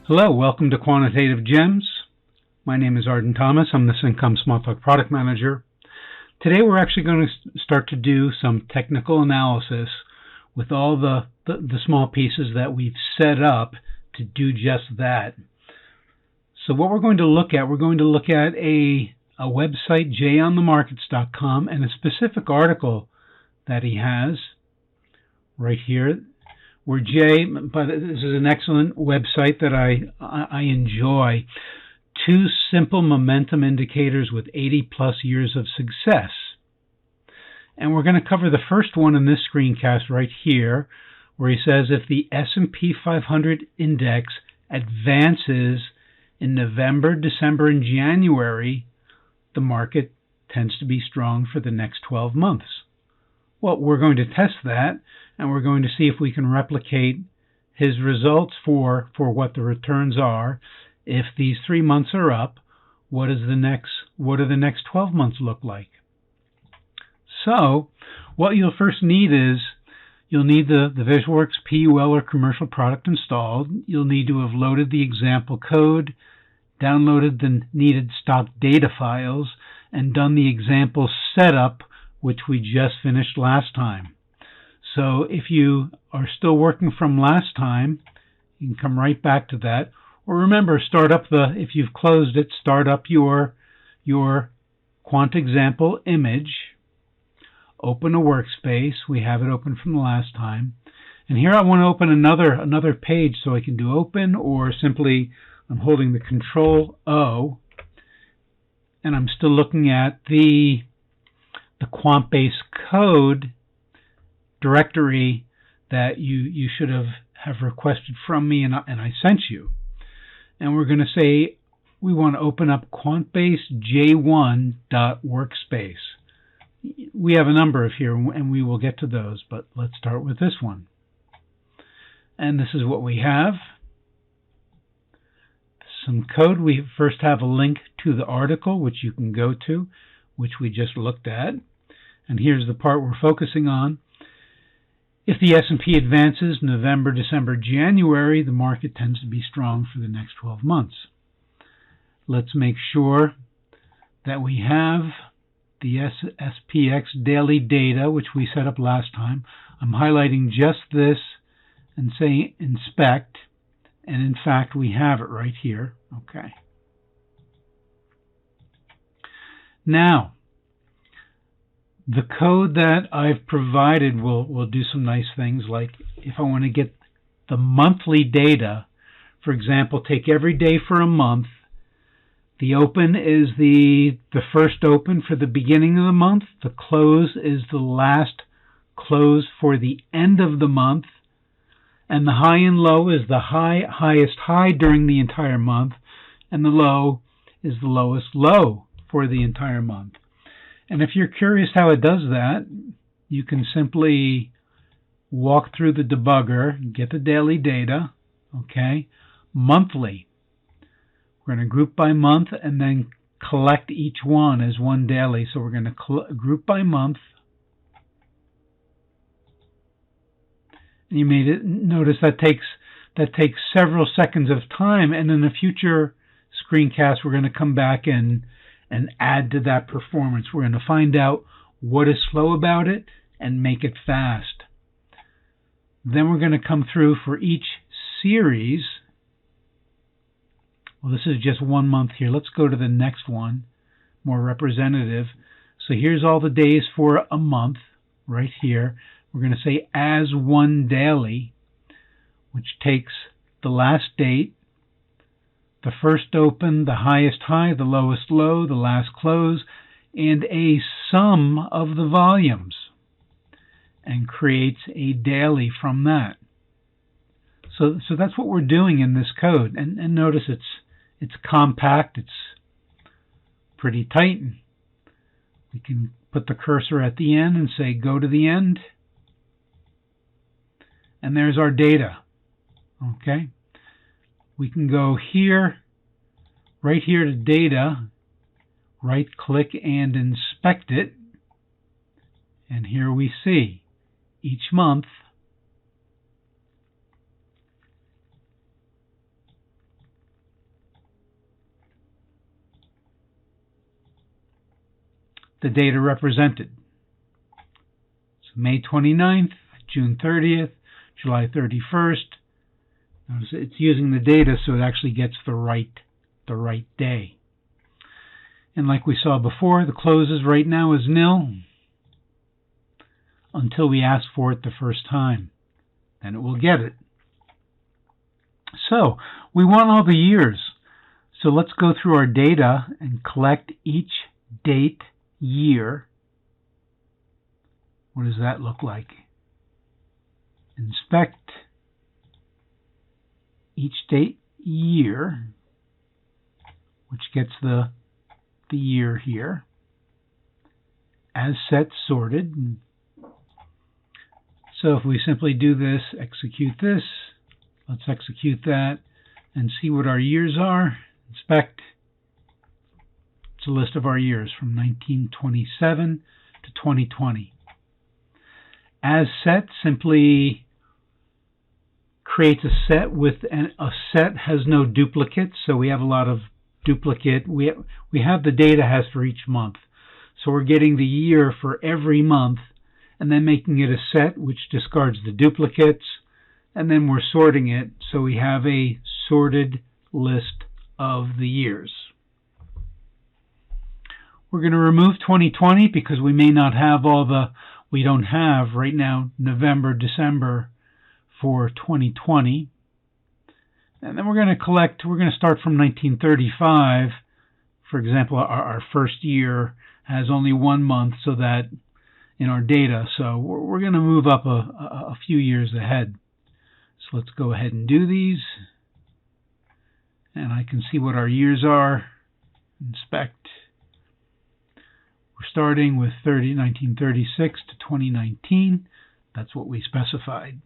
Hello, welcome to Quantitative Gems. My name is Arden Thomas. I'm the Syncom Small Talk Product Manager. Today we're actually going to start to do some technical analysis with all the small pieces that we've set up to do just that. So what we're going to look at a website, jayonthemarkets.com, and a specific article that he has right here. Where Jay, but this is an excellent website that I enjoy. 2 simple momentum indicators with 80 plus years of success. And we're going to cover the first one in this screencast right here, where he says if the S&P 500 index advances in November, December, and January, the market tends to be strong for the next 12 months. Well, we're going to test that, and we're going to see if we can replicate his results for what the returns are. If these 3 months are up, what do the next 12 months look like? So, what you'll first need is you'll need the VisualWorks PUL or commercial product installed. You'll need to have loaded the example code, downloaded the needed stock data files, and done the example setup, which we just finished last time. So if you are still working from last time, you can come right back to that. Or remember, if you've closed it, start up your Quant example image, open a workspace. We have it open from the last time. And here I want to open another page, so I can do open, or simply I'm holding the Control O, and I'm still looking at the Quant base code directory that you should have requested from me and I sent you. And we're going to say we want to open up quantbase j1.workspace. We have a number of here, and we will get to those, but let's start with this one. And this is what we have. Some code. We first have a link to the article, which you can go to, which we just looked at. And here's the part we're focusing on. If the S&P advances November, December, January, the market tends to be strong for the next 12 months. Let's make sure that we have the SPX daily data, which we set up last time. I'm highlighting just this and saying inspect, and in fact we have it right here. Okay. Now, the code that I've provided will do some nice things, like if I want to get the monthly data, for example, take every day for a month. The open is the first open for the beginning of the month. The close is the last close for the end of the month. And the high and low is the highest high during the entire month, and the low is the lowest low for the entire month. And if you're curious how it does that, you can simply walk through the debugger, get the daily data, okay, monthly. We're going to group by month and then collect each one as one daily. So we're going to group by month. And you may notice that takes several seconds of time, and in a future screencast we're going to come back and add to that performance. We're going to find out what is slow about it and make it fast. Then we're going to come through for each series. Well, this is just 1 month here. Let's go to the next one, more representative. So here's all the days for a month right here. We're going to say as one daily, which takes the last date, the first open, the highest high, the lowest low, the last close, and a sum of the volumes, and creates a daily from that. So that's what we're doing in this code. And notice it's compact, it's pretty tight. We can put the cursor at the end and say go to the end. And there's our data. Okay. We can go here, right here to data, right click and inspect it. And here we see each month the data represented. So May 29th, June 30th, July 31st. Notice it's using the data so it actually gets the right day. And like we saw before, the closes right now is nil until we ask for it the first time. Then it will get it. So we want all the years. So let's go through our data and collect each date year. What does that look like? Inspect each date year, which gets the year here. As set, sorted. So if we simply do this, execute this, let's execute that and see what our years are. Inspect. It's a list of our years from 1927 to 2020. As set simply creates a set with a set has no duplicates, so we have a lot of duplicate. We have the data has for each month. So we're getting the year for every month and then making it a set which discards the duplicates, and then we're sorting it so we have a sorted list of the years. We're going to remove 2020 because we may not have we don't have right now November, December for 2020. And then we're going to start from 1935. For example, our first year has only 1 month, so that in our data, so we're going to move up a few years ahead. So let's go ahead and do these. And I can see what our years are. Inspect. We're starting with 1936 to 2019. That's what we specified.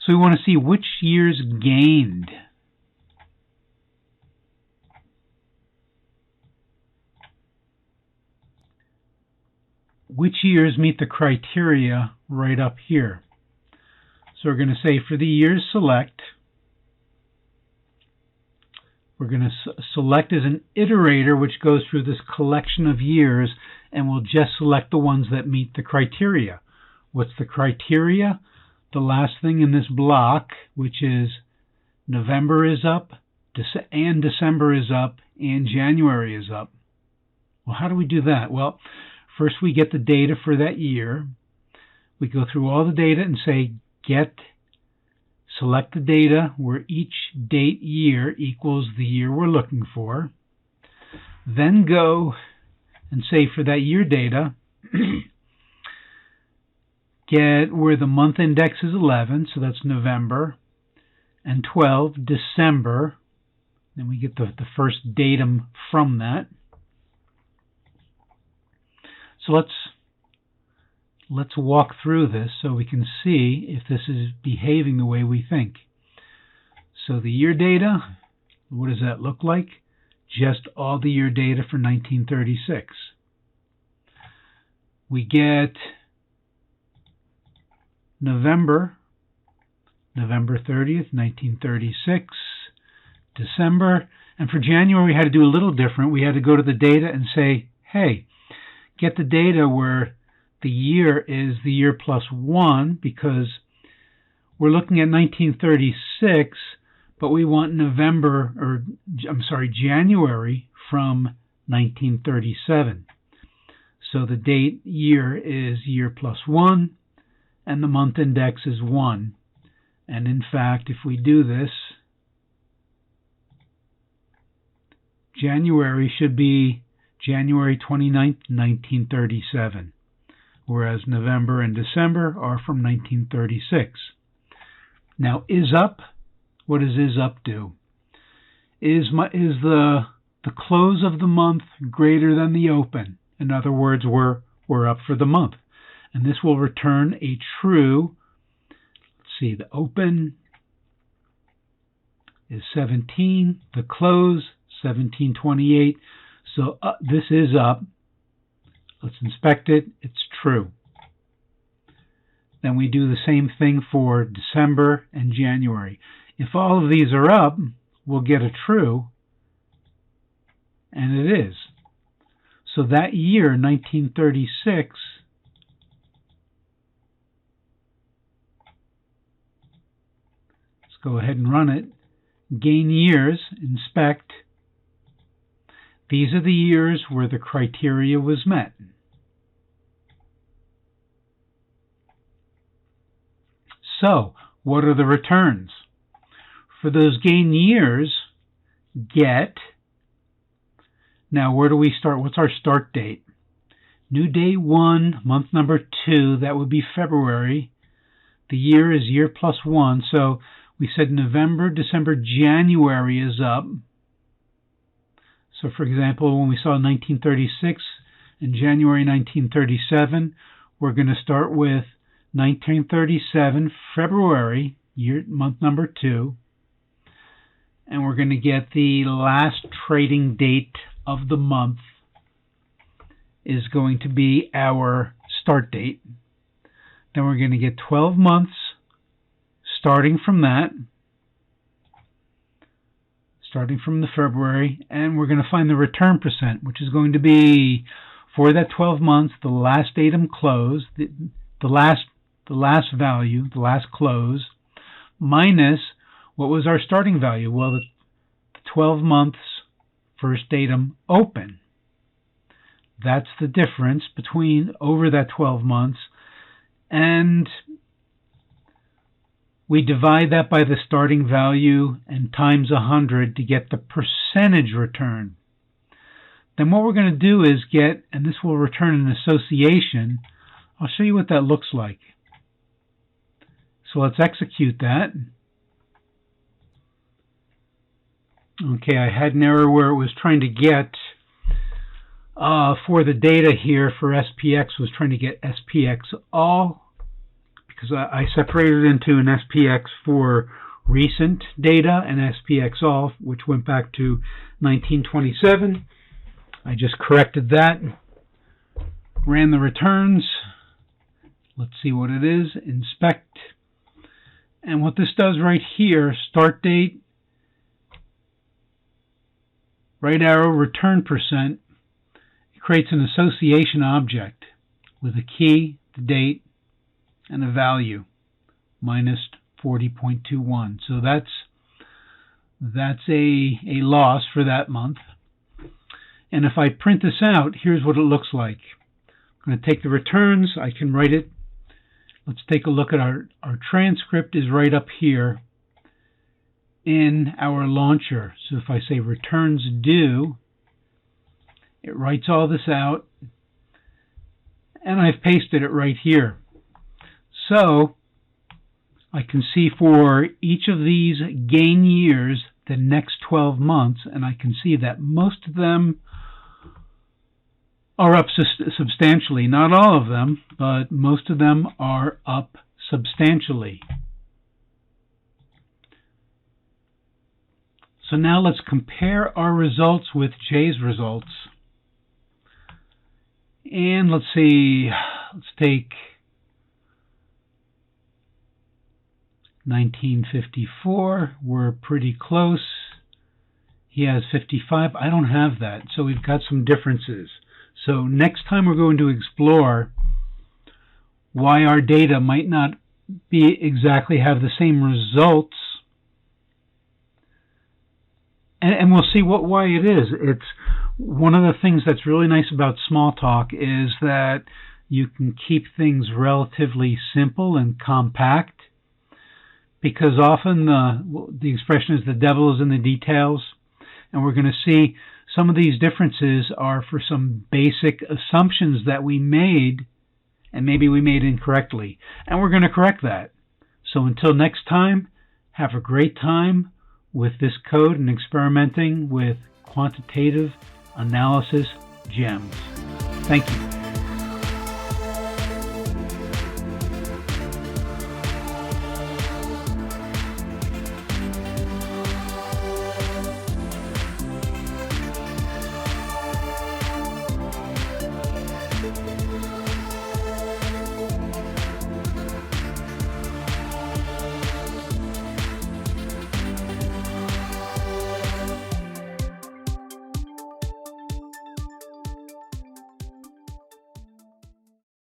So we want to see which years gained. Which years meet the criteria right up here. So we're going to say for the years select. We're going to select as an iterator which goes through this collection of years, and we'll just select the ones that meet the criteria. What's the criteria? The last thing in this block, which is November is up, and December is up, and January is up. Well, how do we do that? Well, first we get the data for that year. We go through all the data and say select the data where each date year equals the year we're looking for. Then go and say for that year data, get where the month index is 11, so that's November, and 12, December. Then we get the first datum from that. So let's walk through this so we can see if this is behaving the way we think. So the year data, what does that look like? Just all the year data for 1936. We get November 30th, 1936, December, and for January we had to do a little different. We had to go to the data and say, hey, get the data where the year is the year plus 1, because we're looking at 1936, but we want January from 1937. So the date year is year plus 1, and the month index is 1. And in fact, if we do this, January should be January 29th, 1937, whereas November and December are from 1936. Now, is up, what does is up do? Is the close of the month greater than the open? In other words, we're up for the month. And this will return a true. Let's see, the open is 17, the close 1728. So this is up. Let's inspect it. It's true. Then we do the same thing for December and January. If all of these are up, we'll get a true, and it is. So that year, 1936, let's go ahead and run it. Gain years, inspect. These are the years where the criteria was met. So, what are the returns? For those gain years, get. Now, where do we start? What's our start date? New day 1, month number 2, that would be February. The year is year plus 1, so we said November, December, January is up. So, for example, when we saw 1936 and January 1937, we're going to start with 1937, February, month number 2. And we're going to get the last trading date of the month is going to be our start date. Then we're going to get 12 months starting from that, starting from the February, and we're going to find the return percent, which is going to be, for that 12 months, the last datum close, the last value, the last close, minus what was our starting value? Well, the 12 months first datum open. That's the difference between over that 12 months, and we divide that by the starting value and times 100 to get the percentage return. Then what we're going to do is get, and this will return an association. I'll show you what that looks like. So let's execute that. Okay, I had an error where it was trying to get, for the data here for SPX, was trying to get SPX all, because I separated into an SPX for recent data and SPX all, which went back to 1927. I just corrected that, ran the returns. Let's see what it is, inspect. And what this does right here, start date, right arrow, return percent, it creates an association object with a key, the date, and a value, minus 40.21. So that's a loss for that month. And if I print this out, here's what it looks like. I'm going to take the returns, I can write it. Let's take a look at our transcript is right up here in our launcher. So if I say returns due, it writes all this out, and I've pasted it right here. So I can see for each of these gain years the next 12 months, and I can see that most of them are up substantially. Not all of them, but most of them are up substantially. So now let's compare our results with Jay's results. And let's see, let's take 1954. We're pretty close. He has 55. I don't have that, so we've got some differences. So next time we're going to explore why our data might not be exactly have the same results, and we'll see why it is. It's one of the things that's really nice about Smalltalk is that you can keep things relatively simple and compact, because often the expression is the devil is in the details, and we're going to see some of these differences are for some basic assumptions that we made, and maybe we made incorrectly, and we're going to correct that. So until next time, have a great time with this code and experimenting with quantitative analysis gems. Thank you.